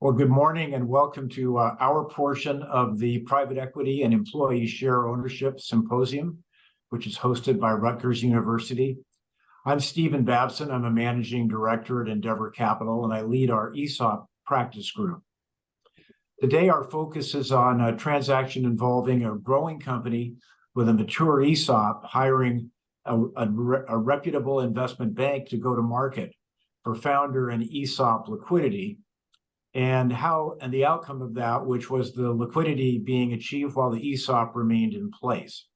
Well, good morning and welcome to our portion of the Private Equity and Employee Share Ownership Symposium, which is hosted by Rutgers University. I'm Stephen Babson. I'm a managing director at Endeavour Capital, and I lead our ESOP practice group. Today, our focus is on a transaction involving a growing company with a mature ESOP hiring a reputable investment bank to go to market for founder and ESOP liquidity, and the outcome of that, which was the liquidity being achieved while the ESOP remained in place.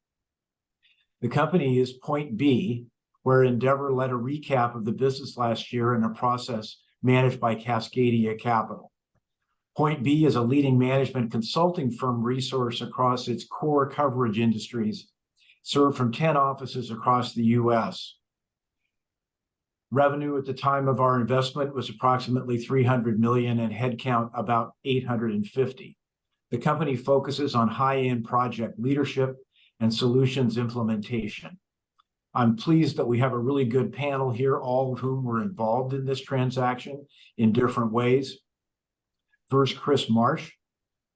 The company is Point B, where Endeavour led a recap of the business last year in a process managed by Cascadia Capital. Point B is a leading management consulting firm resource across its core coverage industries, served from 10 offices across the U.S. Revenue at the time of our investment was approximately $300 million and headcount about 850. The company focuses on high-end project leadership and solutions implementation. I'm pleased that we have a really good panel here, all of whom were involved in this transaction in different ways. First, Chris Marsh,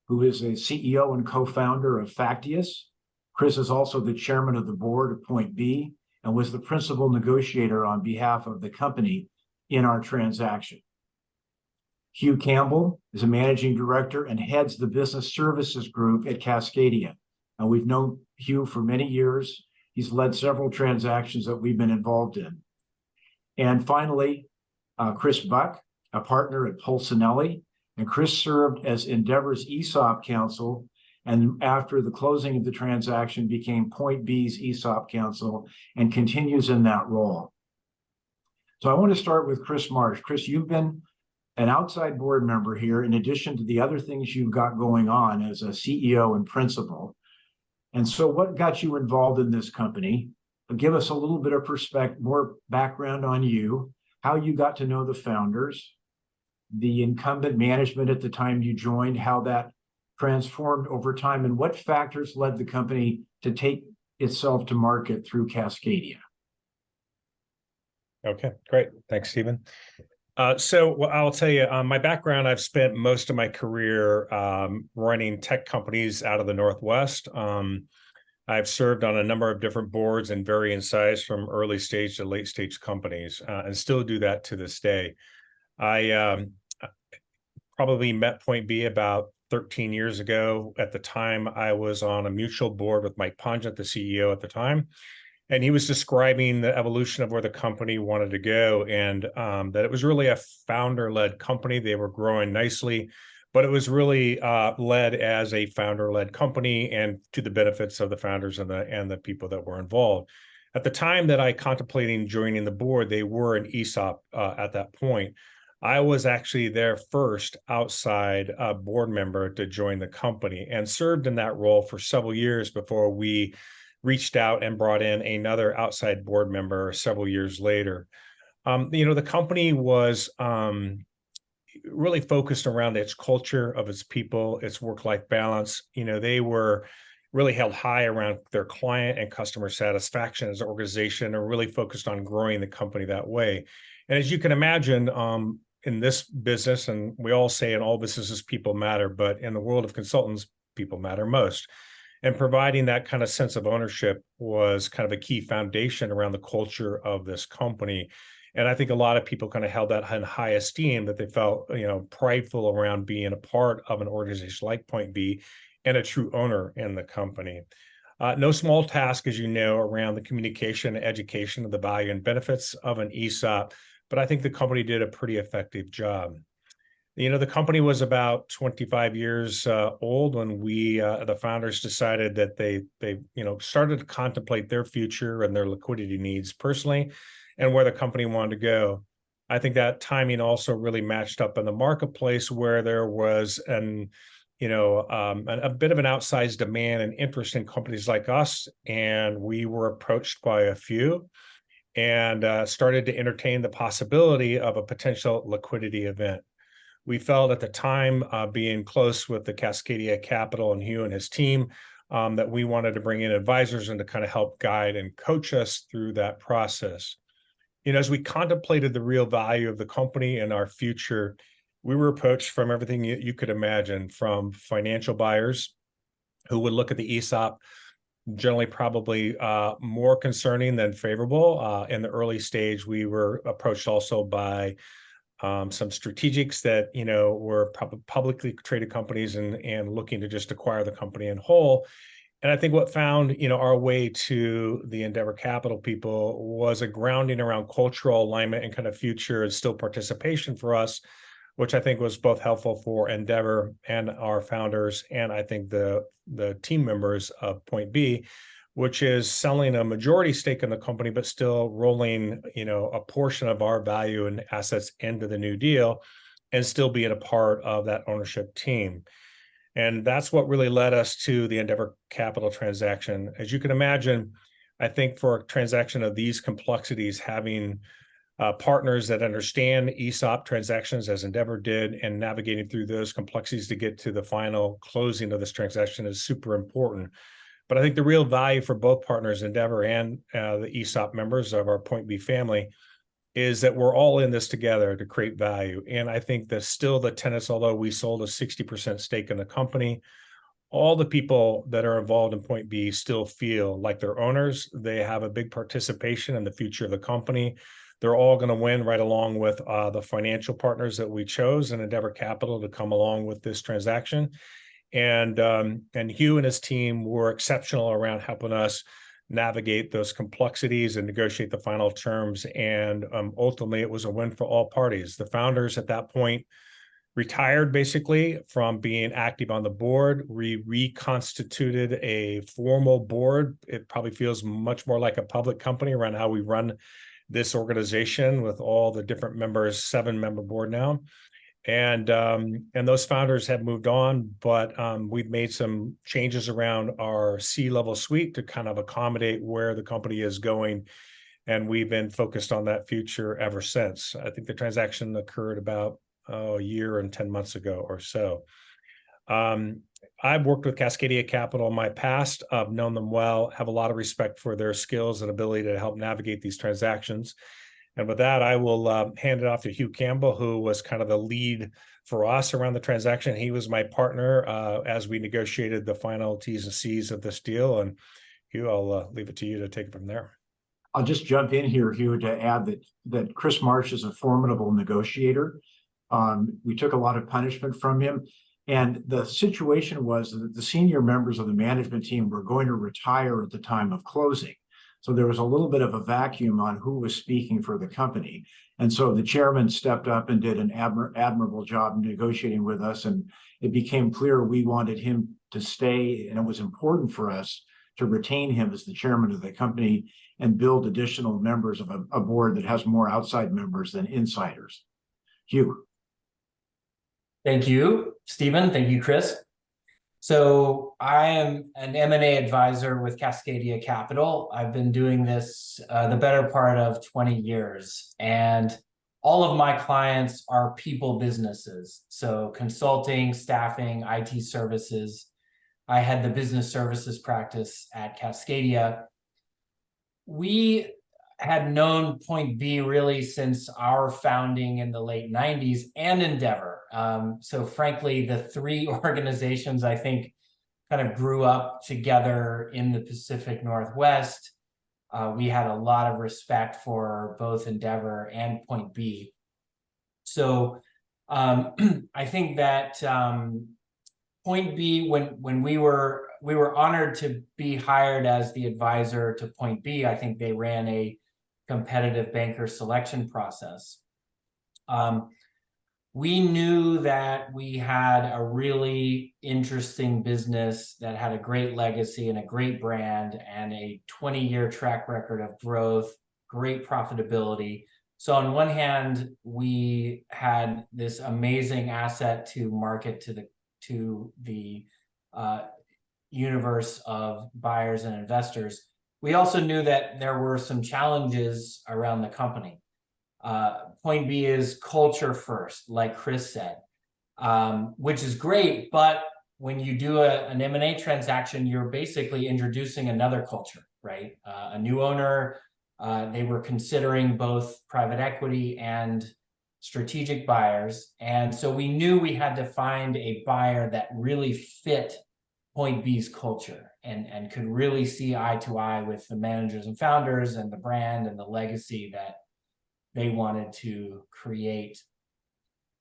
who is a CEO and co-founder of Factious. Chris is also the chairman of the board of Point B and was the principal negotiator on behalf of the company in our transaction. Hugh Campbell is a managing director and heads the business services group at Cascadia. And we've known Hugh for many years. He's led several transactions that we've been involved in. And finally, Chris Buch, a partner at Polsinelli. And Chris served as Endeavor's ESOP counsel, and after the closing of the transaction became Point B's ESOP counsel and continues in that role. So I want to start with Chris Marsh. Chris, you've been an outside board member here in addition to the other things you've got going on as a CEO and principal. And so what got you involved in this company? Give us a little bit of perspective, more background on you, how you got to know the founders, the incumbent management at the time you joined, how that transformed over time, and what factors led the company to take itself to market through Cascadia. Okay, great. Thanks, Stephen. So I'll tell you, my background, I've spent most of my career running tech companies out of the Northwest. I've served on a number of different boards in varying size, from early stage to late stage companies, and still do that to this day. I probably met Point B about 13 years ago. At the time, I was on a mutual board with Mike Ponget, the CEO at the time, and he was describing the evolution of where the company wanted to go, and that it was really a founder-led company. They were growing nicely, but it was really led as a founder-led company and to the benefits of the founders and the people that were involved. At the time that I contemplating joining the board, they were an ESOP at that point. I was actually their first outside board member to join the company and served in that role for several years before we reached out and brought in another outside board member several years later. The company was really focused around its culture of its people, its work-life balance. They were really held high around their client and customer satisfaction as an organization, and really focused on growing the company that way. And as you can imagine, in this business, and we all say in all businesses, people matter, but in the world of consultants, people matter most. And providing that kind of sense of ownership was kind of a key foundation around the culture of this company. And I think a lot of people kind of held that in high esteem, that they felt, prideful around being a part of an organization like Point B and a true owner in the company. No small task, as you know, around the communication and education of the value and benefits of an ESOP, but I think the company did a pretty effective job. The company was about 25 years old when the founders decided that they started to contemplate their future and their liquidity needs personally and where the company wanted to go. I think that timing also really matched up in the marketplace, where there was a bit of an outsized demand and interest in companies like us, and we were approached by a few and started to entertain the possibility of a potential liquidity event. We felt at the time, being close with the Cascadia Capital and Hugh and his team, that we wanted to bring in advisors and to kind of help guide and coach us through that process. As we contemplated the real value of the company and our future, we were approached from everything you could imagine, from financial buyers who would look at the ESOP, generally probably more concerning than favorable. In the early stage, we were approached also by some strategics that, were publicly traded companies and looking to just acquire the company in whole. And I think what found, our way to the Endeavour Capital people was a grounding around cultural alignment and kind of future and still participation for us, which I think was both helpful for Endeavour and our founders, and I think the team members of Point B, which is selling a majority stake in the company, but still rolling, a portion of our value and assets into the new deal, and still being a part of that ownership team. And that's what really led us to the Endeavour Capital transaction. As you can imagine, I think for a transaction of these complexities, having partners that understand ESOP transactions as Endeavour did, and navigating through those complexities to get to the final closing of this transaction is super important. But I think the real value for both partners, Endeavour and the ESOP members of our Point B family, is that we're all in this together to create value. And I think that still the tenets, although we sold a 60% stake in the company, all the people that are involved in Point B still feel like they're owners. They have a big participation in the future of the company. They're all going to win, right along with the financial partners that we chose in Endeavour Capital to come along with this transaction. And Hugh and his team were exceptional around helping us navigate those complexities and negotiate the final terms. And ultimately, it was a win for all parties. The founders at that point retired basically from being active on the board. We reconstituted a formal board. It probably feels much more like a public company around how we run this organization with all the different members, 7-member board now. And those founders have moved on, but we've made some changes around our C-level suite to kind of accommodate where the company is going. And we've been focused on that future ever since. I think the transaction occurred about a year and 10 months ago or so. I've worked with Cascadia Capital in my past. I've known them well, have a lot of respect for their skills and ability to help navigate these transactions. And with that, I will hand it off to Hugh Campbell, who was kind of the lead for us around the transaction. He was my partner as we negotiated the final T's and C's of this deal. And Hugh, I'll leave it to you to take it from there. I'll just jump in here, Hugh, to add that Chris Marsh is a formidable negotiator. We took a lot of punishment from him. And the situation was that the senior members of the management team were going to retire at the time of closing. So there was a little bit of a vacuum on who was speaking for the company. And so the chairman stepped up and did an admirable job negotiating with us. And it became clear we wanted him to stay. And it was important for us to retain him as the chairman of the company and build additional members of a board that has more outside members than insiders. Hugh. Thank you, Stephen. Thank you, Chris. So I am an M&A advisor with Cascadia Capital. I've been doing this the better part of 20 years. And all of my clients are people businesses. So consulting, staffing, IT services. I had the business services practice at Cascadia. We had known Point B really since our founding in the late 90s and Endeavour. So frankly, the three organizations, I think, kind of grew up together in the Pacific Northwest. We had a lot of respect for both Endeavour and Point B. So I think that Point B, when we were honored to be hired as the advisor to Point B, I think they ran a competitive banker selection process. We knew that we had a really interesting business that had a great legacy and a great brand and a 20-year track record of growth, great profitability. So on one hand, we had this amazing asset to market to the universe of buyers and investors. We also knew that there were some challenges around the company. Point B is culture first, like Chris said, which is great. But when you do an M&A transaction, you're basically introducing another culture, right? A new owner, they were considering both private equity and strategic buyers. And so we knew we had to find a buyer that really fit Point B's culture and could really see eye to eye with the managers and founders and the brand and the legacy that they wanted to create.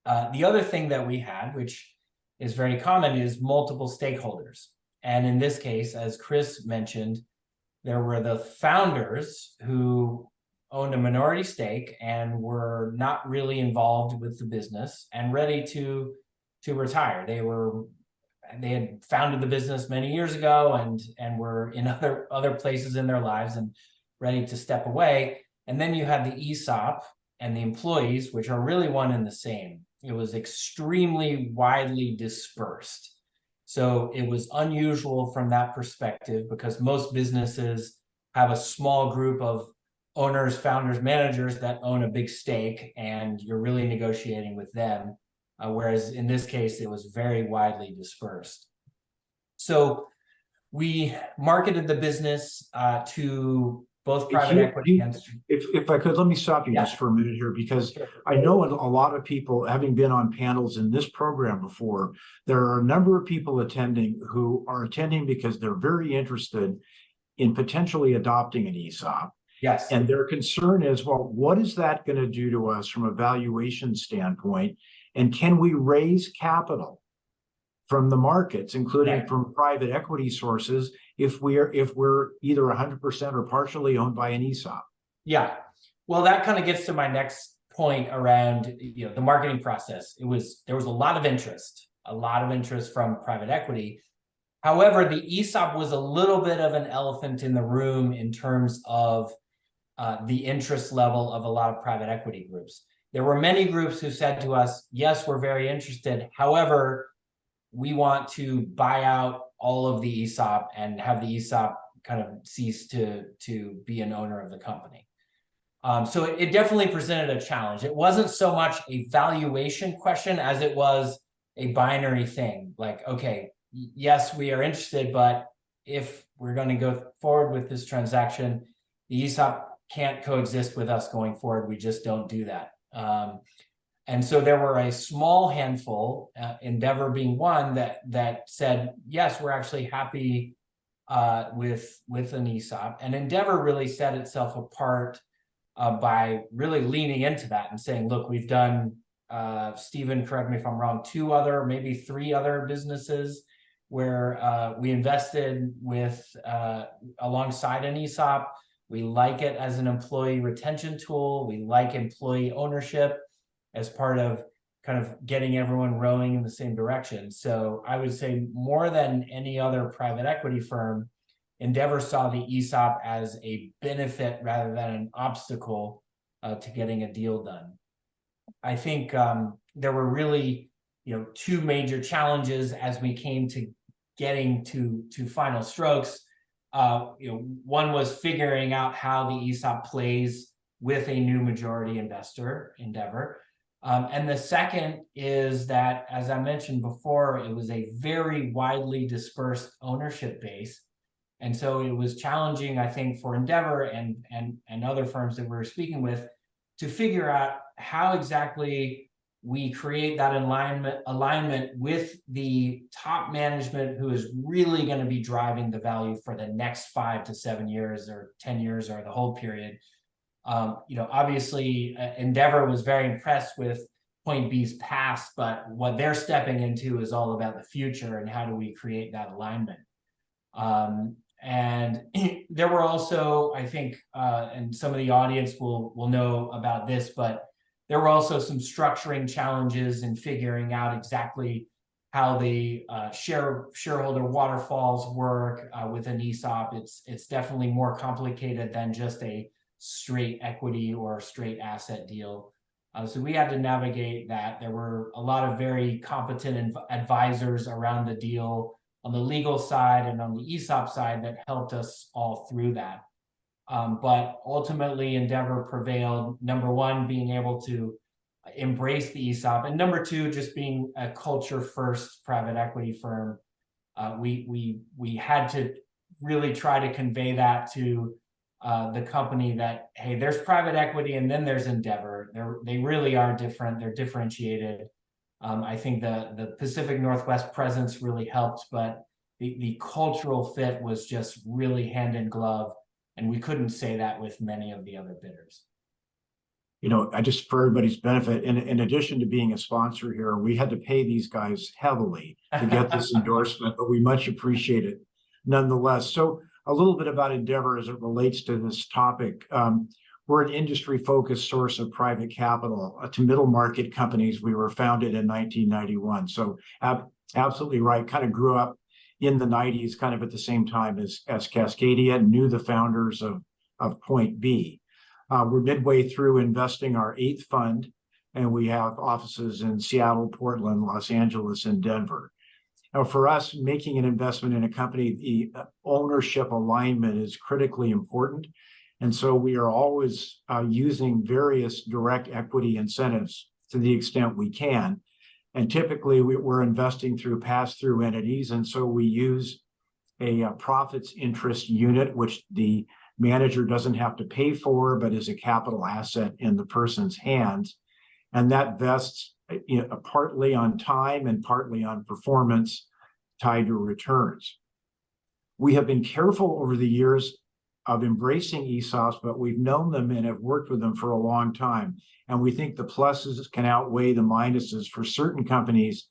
The other thing that we had, which is very common, is multiple stakeholders. And in this case, as Chris mentioned, there were the founders who owned a minority stake and were not really involved with the business and ready to retire. They had founded the business many years ago and were in other places in their lives and ready to step away. And then you had the ESOP and the employees, which are really one and the same. It was extremely widely dispersed. So it was unusual from that perspective because most businesses have a small group of owners, founders, managers that own a big stake, and you're really negotiating with them. Whereas in this case, it was very widely dispersed. So we marketed the business to both private equity and... If I could, let me stop you just for a minute here, because I know a lot of people, having been on panels in this program before, there are a number of people attending who are attending because they're very interested in potentially adopting an ESOP. Yes. And their concern is, well, what is that going to do to us from a valuation standpoint? And can we raise capital from the markets, including from private equity sources, if we're either 100% or partially owned by an ESOP? Yeah. Well, that kind of gets to my next point around the marketing process. There was a lot of interest from private equity. However, the ESOP was a little bit of an elephant in the room in terms of the interest level of a lot of private equity groups. There were many groups who said to us, yes, we're very interested. However, we want to buy out all of the ESOP and have the ESOP kind of cease to be an owner of the company. So it definitely presented a challenge. It wasn't so much a valuation question as it was a binary thing. Like, okay, yes, we are interested, but if we're going to go forward with this transaction, the ESOP can't coexist with us going forward. We just don't do that. And so there were a small handful, Endeavour being one, that said, yes, we're actually happy with an ESOP. And Endeavour really set itself apart by really leaning into that and saying, look, we've done, Stephen, correct me if I'm wrong, 2 other, maybe 3 other businesses where we invested with alongside an ESOP. We like it as an employee retention tool. We like employee ownership as part of kind of getting everyone rowing in the same direction. So I would say more than any other private equity firm, Endeavour saw the ESOP as a benefit rather than an obstacle to getting a deal done. I think there were really, 2 major challenges as we came to getting to final strokes. One was figuring out how the ESOP plays with a new majority investor, Endeavour. And the second is that, as I mentioned before, it was a very widely dispersed ownership base. And so it was challenging, I think, for Endeavour and other firms that we were speaking with to figure out how exactly we create that alignment with the top management who is really going to be driving the value for the next 5 to 7 years or 10 years or the whole period. Obviously, Endeavour was very impressed with Point B's past, but what they're stepping into is all about the future and how do we create that alignment. And there were also, I think, and some of the audience will know about this, but there were also some structuring challenges in figuring out exactly how the shareholder waterfalls work with an ESOP. It's definitely more complicated than just a straight equity or straight asset deal. So we had to navigate that. There were a lot of very competent advisors around the deal on the legal side and on the ESOP side that helped us all through that. But ultimately, Endeavour prevailed. Number one, being able to embrace the ESOP, and number two, just being a culture-first private equity firm. We had to really try to convey that to the company that, hey, there's private equity and then there's Endeavour. They really are different. They're differentiated. I think the Pacific Northwest presence really helped, but the cultural fit was just really hand in glove. And we couldn't say that with many of the other bidders. I just, for everybody's benefit, in addition to being a sponsor here, we had to pay these guys heavily to get this endorsement, but we much appreciate it nonetheless. So a little bit about Endeavour as it relates to this topic. We're an industry-focused source of private capital to middle market companies. We were founded in 1991. So absolutely right, kind of grew up in the 90s, kind of at the same time as Cascadia, knew the founders of Point B. We're midway through investing our 8th fund, and we have offices in Seattle, Portland, Los Angeles, and Denver. Now, for us, making an investment in a company, the ownership alignment is critically important. And so we are always using various direct equity incentives to the extent we can. And typically we're investing through pass-through entities. And so we use a profits interest unit, which the manager doesn't have to pay for, but is a capital asset in the person's hands. And that vests partly on time and partly on performance tied to returns. We have been careful over the years of embracing ESOPs, but we've known them and have worked with them for a long time. And we think the pluses can outweigh the minuses for certain companies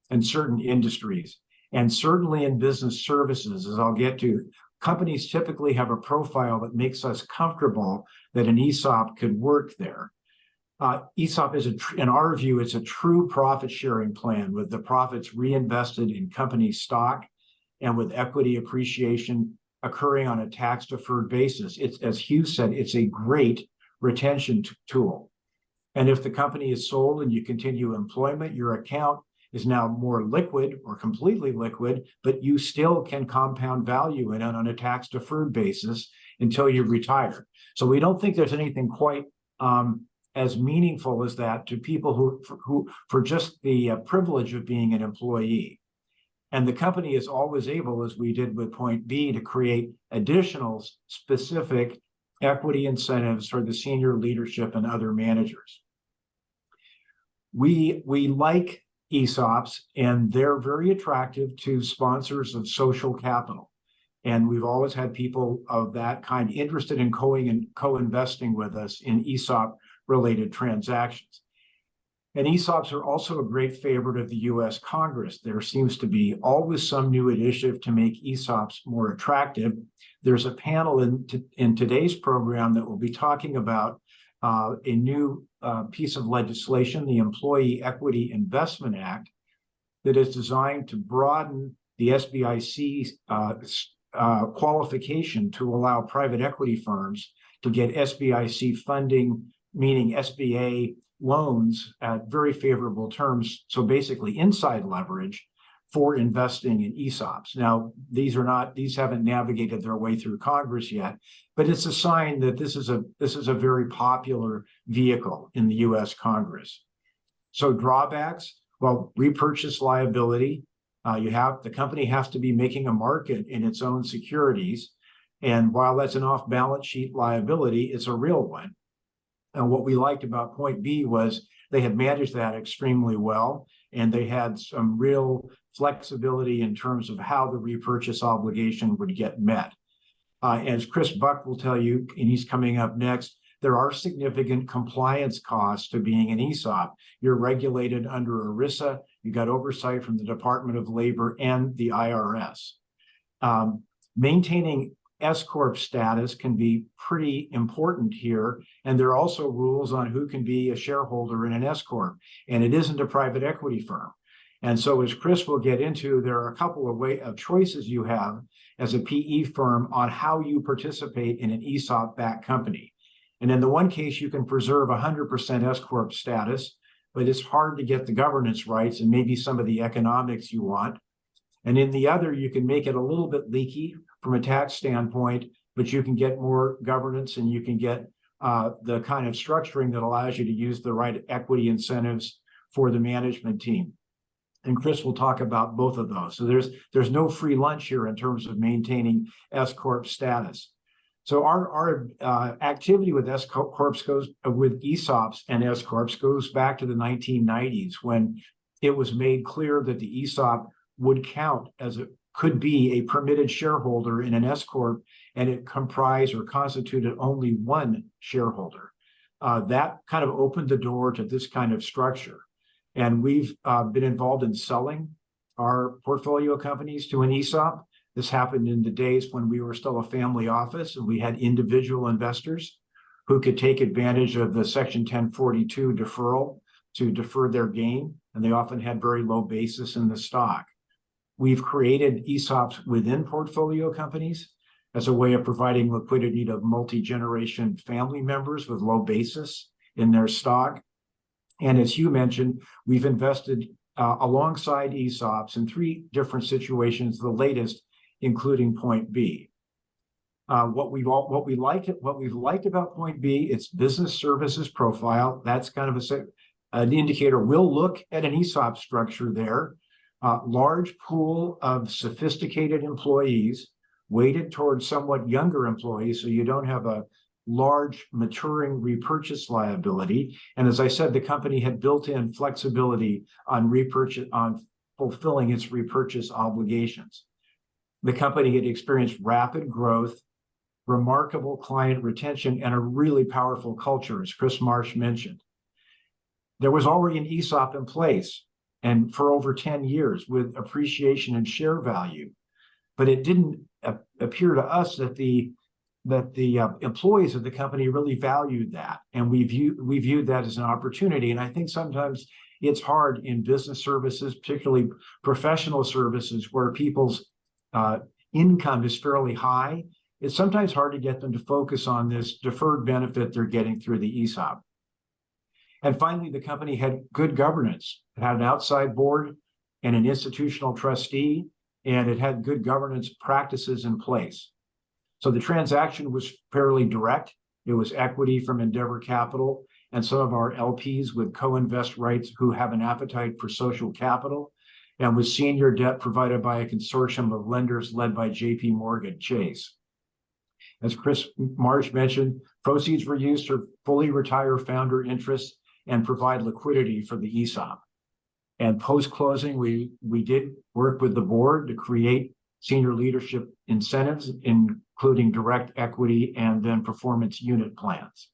and certain industries. And certainly in business services, as I'll get to, companies typically have a profile that makes us comfortable that an ESOP could work there. ESOP is, in our view, it's a true profit sharing plan with the profits reinvested in company stock and with equity appreciation occurring on a tax-deferred basis. It's, as Hugh said, it's a great retention tool. And if the company is sold and you continue employment, your account is now more liquid or completely liquid, but you still can compound value in it on a tax-deferred basis until you retire. So we don't think there's anything quite as meaningful as that to people who for just the privilege of being an employee. And the company is always able, as we did with Point B, to create additional specific equity incentives for the senior leadership and other managers. We like ESOPs, and they're very attractive to sponsors of social capital. And we've always had people of that kind interested in co-investing with us in ESOP-related transactions. And ESOPs are also a great favorite of the U.S. Congress. There seems to be always some new initiative to make ESOPs more attractive. There's a panel in today's program that will be talking about a new piece of legislation, the Employee Equity Investment Act, that is designed to broaden the SBIC qualification to allow private equity firms to get SBIC funding, meaning SBA loans at very favorable terms. So basically inside leverage for investing in ESOPs. Now, these haven't navigated their way through Congress yet, but it's a sign that this is a very popular vehicle in the US Congress. So drawbacks, well, repurchase liability. The company has to be making a market in its own securities. And while that's an off-balance sheet liability, it's a real one. And what we liked about Point B was they had managed that extremely well, and they had some real flexibility in terms of how the repurchase obligation would get met. As Chris Buch will tell you, and he's coming up next, there are significant compliance costs to being an ESOP. You're regulated under ERISA. You got oversight from the Department of Labor and the IRS. Maintaining S-Corp status can be pretty important here. And there are also rules on who can be a shareholder in an S-Corp. And it isn't a private equity firm. And so as Chris will get into, there are a couple of choices you have as a PE firm on how you participate in an ESOP-backed company. And in the one case, you can preserve 100% S-Corp status, but it's hard to get the governance rights and maybe some of the economics you want. And in the other, you can make it a little bit leaky from a tax standpoint, but you can get more governance and you can get the kind of structuring that allows you to use the right equity incentives for the management team. And Chris will talk about both of those. So there's no free lunch here in terms of maintaining S-Corp status. So our activity with S corps goes with ESOPs and S corps goes back to the 1990s when it was made clear that the ESOP would count as it could be a permitted shareholder in an S corp, and it comprised or constituted only one shareholder. That kind of opened the door to this kind of structure, and we've been involved in selling our portfolio companies to an ESOP. This happened in the days when we were still a family office and we had individual investors who could take advantage of the Section 1042 deferral to defer their gain, and they often had very low basis in the stock. We've created ESOPs within portfolio companies as a way of providing liquidity to multi-generation family members with low basis in their stock. And as Hugh mentioned, we've invested alongside ESOPs in 3 different situations, the latest including Point B. What we've liked about Point B, its business services profile. That's kind of an indicator. We'll look at an ESOP structure there. Large pool of sophisticated employees weighted towards somewhat younger employees, so you don't have a large maturing repurchase liability. And as I said, the company had built-in flexibility on fulfilling its repurchase obligations. The company had experienced rapid growth, remarkable client retention, and a really powerful culture, as Chris Marsh mentioned. There was already an ESOP in place, and for over 10 years with appreciation and share value. But it didn't appear to us that the employees of the company really valued that. And we viewed that as an opportunity. And I think sometimes it's hard in business services, particularly professional services, where people's income is fairly high. It's sometimes hard to get them to focus on this deferred benefit they're getting through the ESOP. And finally, the company had good governance. It had an outside board and an institutional trustee, and it had good governance practices in place. So the transaction was fairly direct. It was equity from Endeavour Capital and some of our LPs with co-invest rights who have an appetite for social capital, and with senior debt provided by a consortium of lenders led by JP Morgan Chase. As Chris Marsh mentioned, proceeds were used to fully retire founder interests and provide liquidity for the ESOP. And post-closing, we did work with the board to create senior leadership incentives, including direct equity and then performance unit plans.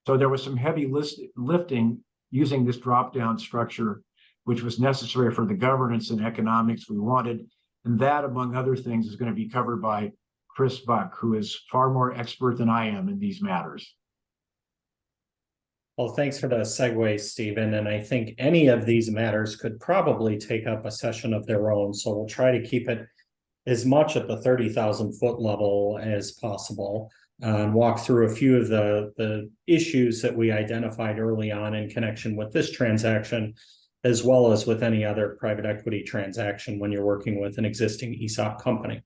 So there was some heavy lifting using this drop-down structure, which was necessary for the governance and economics we wanted. And that, among other things, is going to be covered by Chris Buch, who is far more expert than I am in these matters. Well, thanks for the segue, Stephen. And I think any of these matters could probably take up a session of their own. So we'll try to keep it as much at the 30,000-foot level as possible and walk through a few of the issues that we identified early on in connection with this transaction, as well as with any other private equity transaction when you're working with an existing ESOP company.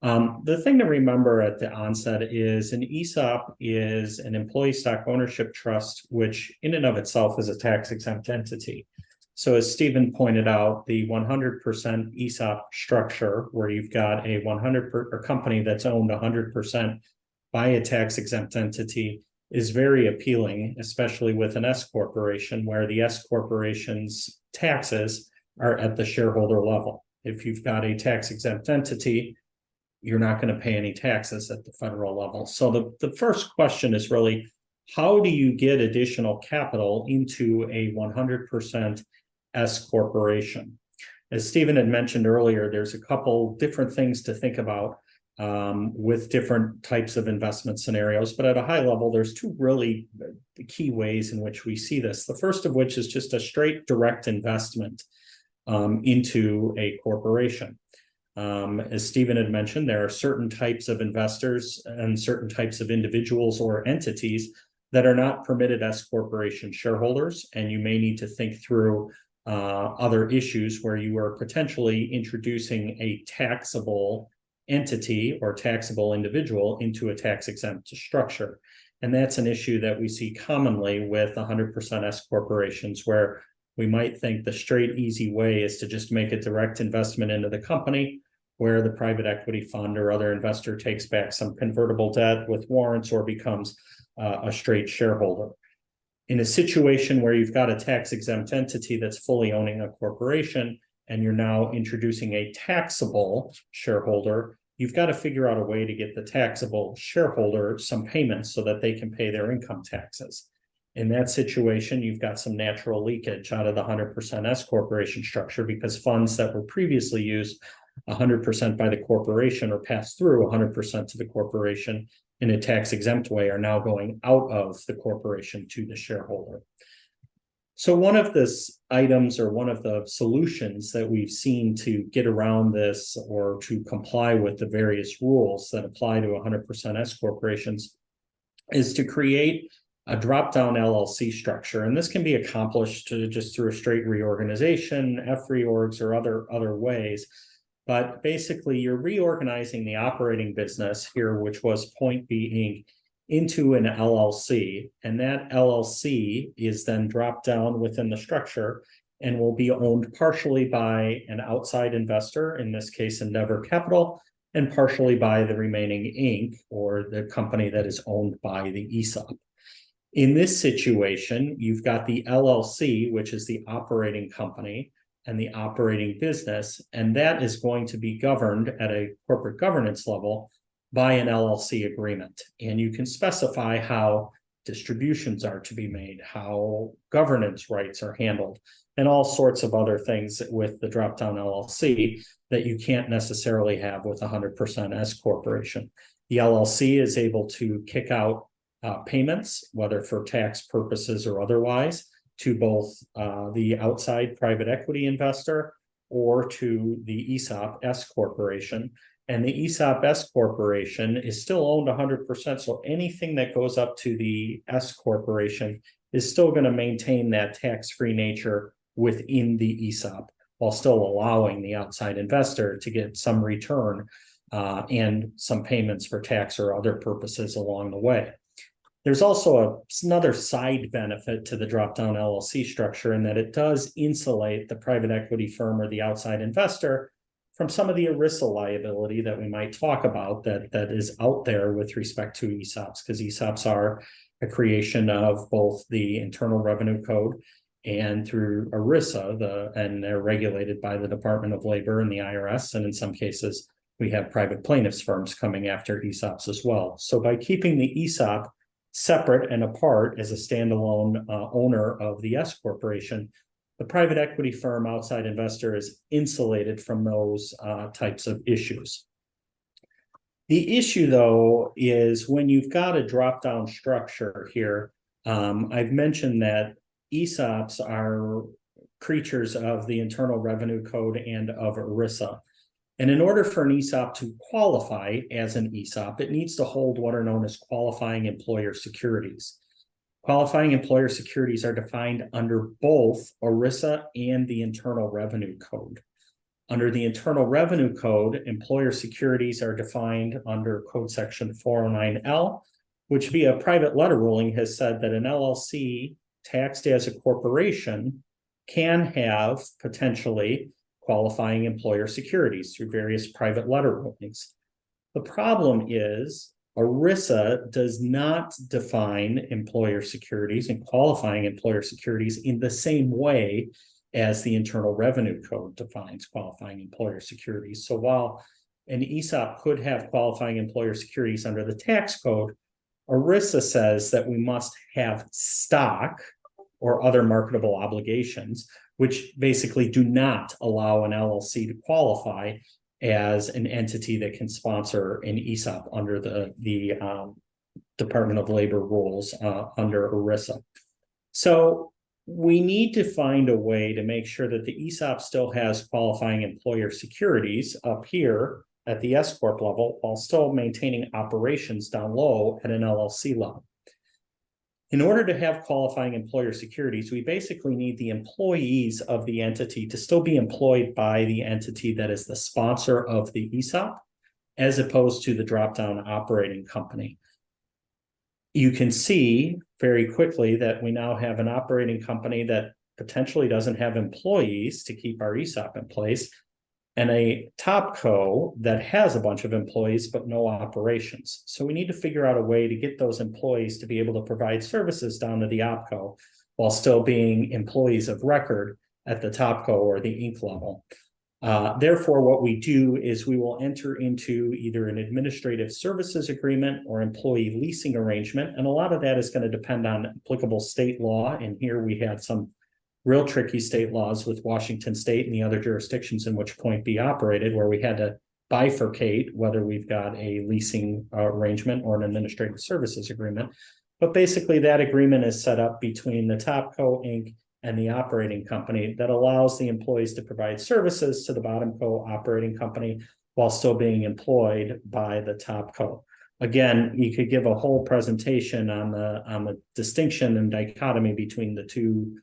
The thing to remember at the onset is an ESOP is an employee stock ownership trust, which in and of itself is a tax-exempt entity. So as Stephen pointed out, the 100% ESOP structure, where you've got a company that's owned 100% by a tax-exempt entity, is very appealing, especially with an S corporation, where the S corporation's taxes are at the shareholder level. If you've got a tax-exempt entity, you're not going to pay any taxes at the federal level. So the first question is really, how do you get additional capital into a 100% S corporation? As Stephen had mentioned earlier, there's a couple different things to think about with different types of investment scenarios. But at a high level, there's 2 really key ways in which we see this. The first of which is just a straight direct investment into a corporation. As Stephen had mentioned, there are certain types of investors and certain types of individuals or entities that are not permitted as corporation shareholders, and you may need to think through other issues where you are potentially introducing a taxable entity or taxable individual into a tax-exempt structure. And that's an issue that we see commonly with 100% S corporations, where we might think the straight, easy way is to just make a direct investment into the company, where the private equity fund or other investor takes back some convertible debt with warrants or becomes a straight shareholder. In a situation where you've got a tax exempt entity that's fully owning a corporation and you're now introducing a taxable shareholder, you've got to figure out a way to get the taxable shareholder some payments so that they can pay their income taxes. In that situation, you've got some natural leakage out of the 100% S corporation structure because funds that were previously used 100% by the corporation or passed through 100% to the corporation in a tax exempt way are now going out of the corporation to the shareholder. So one of the items or one of the solutions that we've seen to get around this or to comply with the various rules that apply to 100% S corporations is to create a drop-down LLC structure. And this can be accomplished just through a straight reorganization, F-reorgs, or other ways. But basically, you're reorganizing the operating business here, which was Point B Inc., into an LLC. And that LLC is then dropped down within the structure and will be owned partially by an outside investor, in this case, Endeavour Capital, and partially by the remaining Inc., or the company that is owned by the ESOP. In this situation, you've got the LLC, which is the operating company, and the operating business, and that is going to be governed at a corporate governance level by an LLC agreement. And you can specify how distributions are to be made, how governance rights are handled, and all sorts of other things with the drop-down LLC that you can't necessarily have with 100% S corporation. The LLC is able to kick out payments, whether for tax purposes or otherwise, to both the outside private equity investor or to the ESOP S corporation. And the ESOP S corporation is still owned 100%. So anything that goes up to the S corporation is still going to maintain that tax-free nature within the ESOP, while still allowing the outside investor to get some return and some payments for tax or other purposes along the way. There's also another side benefit to the drop-down LLC structure in that it does insulate the private equity firm or the outside investor from some of the ERISA liability that we might talk about that is out there with respect to ESOPs, because ESOPs are a creation of both the Internal Revenue Code and through ERISA, and they're regulated by the Department of Labor and the IRS, and in some cases, we have private plaintiffs firms coming after ESOPs as well. So by keeping the ESOP separate and apart as a standalone owner of the S corporation, the private equity firm outside investor is insulated from those types of issues. The issue, though, is when you've got a drop-down structure here, I've mentioned that ESOPs are creatures of the Internal Revenue Code and of ERISA. And in order for an ESOP to qualify as an ESOP, it needs to hold what are known as qualifying employer securities. Qualifying employer securities are defined under both ERISA and the Internal Revenue Code. Under the Internal Revenue Code, employer securities are defined under Code Section 409L, which via private letter ruling has said that an LLC taxed as a corporation can have potentially qualifying employer securities through various private letter rulings. The problem is ERISA does not define employer securities and qualifying employer securities in the same way as the Internal Revenue Code defines qualifying employer securities. So while an ESOP could have qualifying employer securities under the tax code, ERISA says that we must have stock or other marketable obligations, which basically do not allow an LLC to qualify as an entity that can sponsor an ESOP under the Department of Labor rules under ERISA. So we need to find a way to make sure that the ESOP still has qualifying employer securities up here at the S Corp level, while still maintaining operations down low at an LLC level. In order to have qualifying employer securities, we basically need the employees of the entity to still be employed by the entity that is the sponsor of the ESOP, as opposed to the drop-down operating company. You can see very quickly that we now have an operating company that potentially doesn't have employees to keep our ESOP in place. and a top co that has a bunch of employees but no operations. So we need to figure out a way to get those employees to be able to provide services down to the opco while still being employees of record at the top co or the Inc. level. Therefore, what we do is we will enter into either an administrative services agreement or employee leasing arrangement. And a lot of that is going to depend on applicable state law. And here we had some real tricky state laws with Washington State and the other jurisdictions in which Point B operated, where we had to bifurcate whether we've got a leasing arrangement or an administrative services agreement. But basically that agreement is set up between the Topco Inc. and the operating company that allows the employees to provide services to the bottom co operating company while still being employed by the top co. Again, you could give a whole presentation on the distinction and dichotomy between the two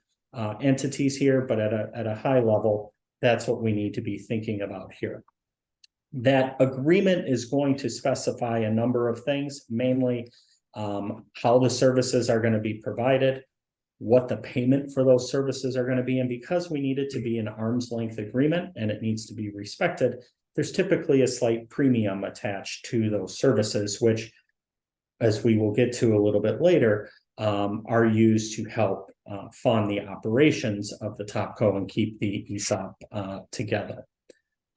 entities here, but at a high level, that's what we need to be thinking about here. That agreement is going to specify a number of things, mainly how the services are going to be provided, what the payment for those services are going to be. And because we need it to be an arm's length agreement and it needs to be respected, there's typically a slight premium attached to those services, which, as we will get to a little bit later, are used to help fund the operations of the Topco and keep the ESOP together.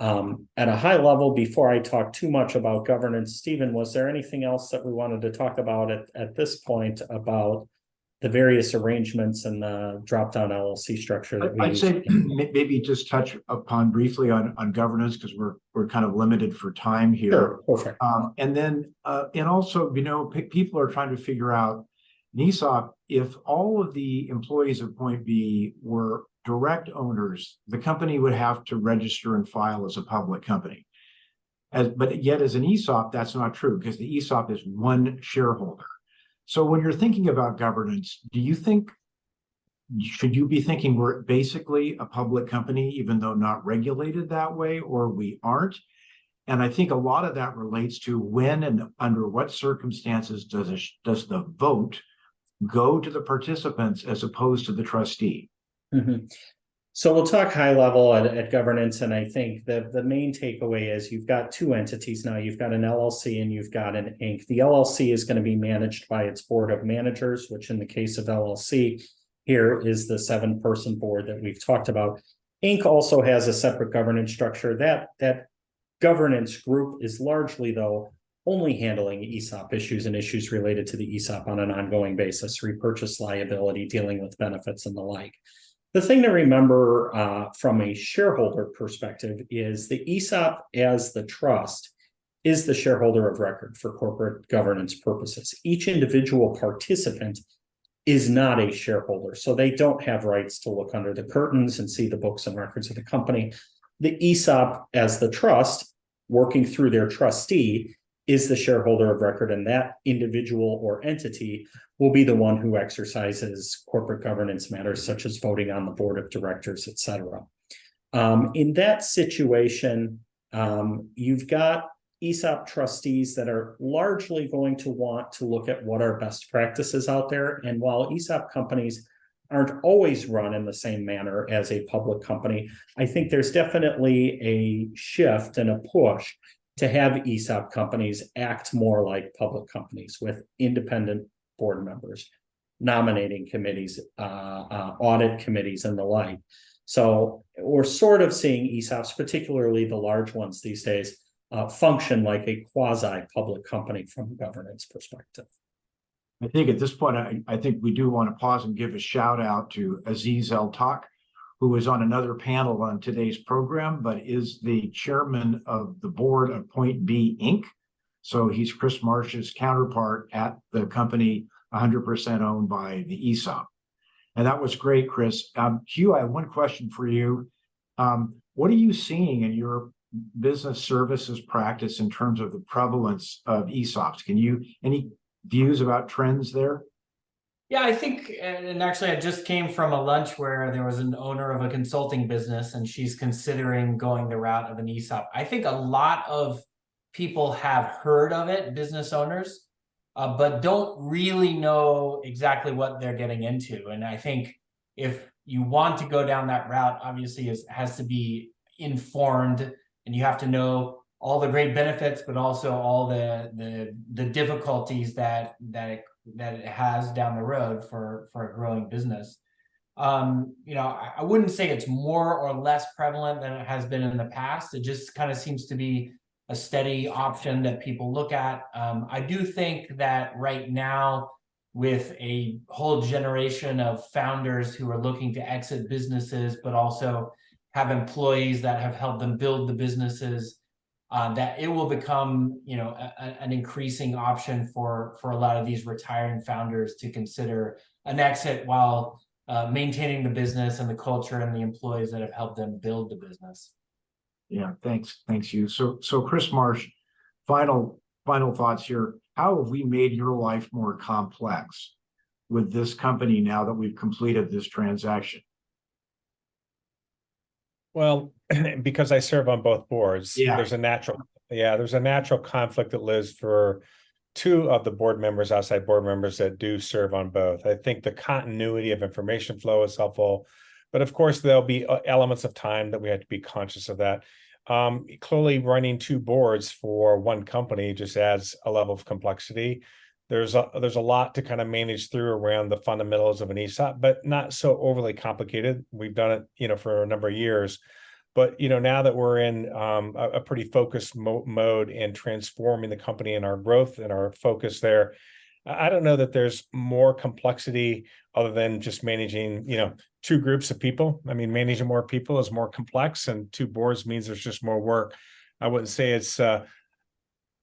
At a high level, before I talk too much about governance, Stephen, was there anything else that we wanted to talk about at this point about the various arrangements and the drop-down LLC structure that we I'd say maybe just touch upon briefly on governance, because we're kind of limited for time here. Sure, perfect. And then and also, people are trying to figure out ESOP, if all of the employees of Point B were direct owners, the company would have to register and file as a public company. But yet as an ESOP, that's not true, because the ESOP is one shareholder. So when you're thinking about governance, should you be thinking we're basically a public company, even though not regulated that way, or we aren't? And I think a lot of that relates to when and under what circumstances does the vote go to the participants as opposed to the trustee? Mm-hmm. So we'll talk high level at governance, and I think the main takeaway is you've got two entities now. You've got an LLC and you've got an Inc. The LLC is going to be managed by its board of managers, which in the case of LLC, here is the 7-person board that we've talked about. Inc. also has a separate governance structure. That governance group is largely, though, only handling ESOP issues and issues related to the ESOP on an ongoing basis, repurchase liability, dealing with benefits and the like. The thing to remember from a shareholder perspective is the ESOP as the trust is the shareholder of record for corporate governance purposes. Each individual participant is not a shareholder, so they don't have rights to look under the curtains and see the books and records of the company. The ESOP as the trust, working through their trustee, is the shareholder of record, and that individual or entity will be the one who exercises corporate governance matters such as voting on the board of directors, et cetera. In that situation, you've got ESOP trustees that are largely going to want to look at what are best practices out there. And while ESOP companies aren't always run in the same manner as a public company, I think there's definitely a shift and a push to have ESOP companies act more like public companies with independent board members, nominating committees, audit committees, and the like. So we're sort of seeing ESOPs, particularly the large ones these days, function like a quasi-public company from a governance perspective. I think at this point, I think we do want to pause and give a shout out to Aziz El-Tak, who is on another panel on today's program, but is the chairman of the board of Point B Inc. So he's Chris Marsh's counterpart at the company 100% owned by the ESOP. And that was great, Chris. Hugh, I have one question for you. What are you seeing in your business services practice in terms of the prevalence of ESOPs? Any views about trends there? Yeah, I think, and actually I just came from a lunch where there was an owner of a consulting business and she's considering going the route of an ESOP. I think a lot of people have heard of it, business owners, but don't really know exactly what they're getting into. And I think if you want to go down that route, obviously it has to be informed and you have to know all the great benefits, but also all the difficulties that it has down the road for a growing business. I wouldn't say it's more or less prevalent than it has been in the past. It just kind of seems to be a steady option that people look at. I do think that right now, with a whole generation of founders who are looking to exit businesses, but also have employees that have helped them build the businesses, that it will become, an increasing option for a lot of these retiring founders to consider an exit while maintaining the business and the culture and the employees that have helped them build the business. Yeah, thanks, Hugh. So Chris Marsh, final thoughts here. How have we made your life more complex with this company now that we've completed this transaction? Well, because I serve on both boards, Yeah. there's a natural conflict that lives for two of the board members, outside board members, that do serve on both. I think the continuity of information flow is helpful, but of course there'll be elements of time that we have to be conscious of that. Clearly, running two boards for one company just adds a level of complexity. There's a lot to kind of manage through around the fundamentals of an ESOP, but not so overly complicated. We've done it, for a number of years. But now that we're in a pretty focused mode in transforming the company and our growth and our focus there, I don't know that there's more complexity other than just managing, two groups of people. I mean, managing more people is more complex, and two boards means there's just more work. I wouldn't say it's an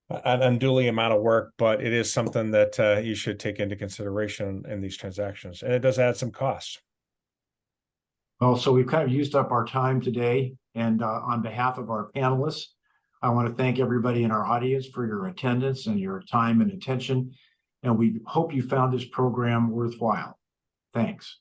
unduly amount of work, but it is something that you should take into consideration in these transactions, and it does add some costs. Well, so we've kind of used up our time today, and on behalf of our panelists, I want to thank everybody in our audience for your attendance and your time and attention, and we hope you found this program worthwhile. Thanks.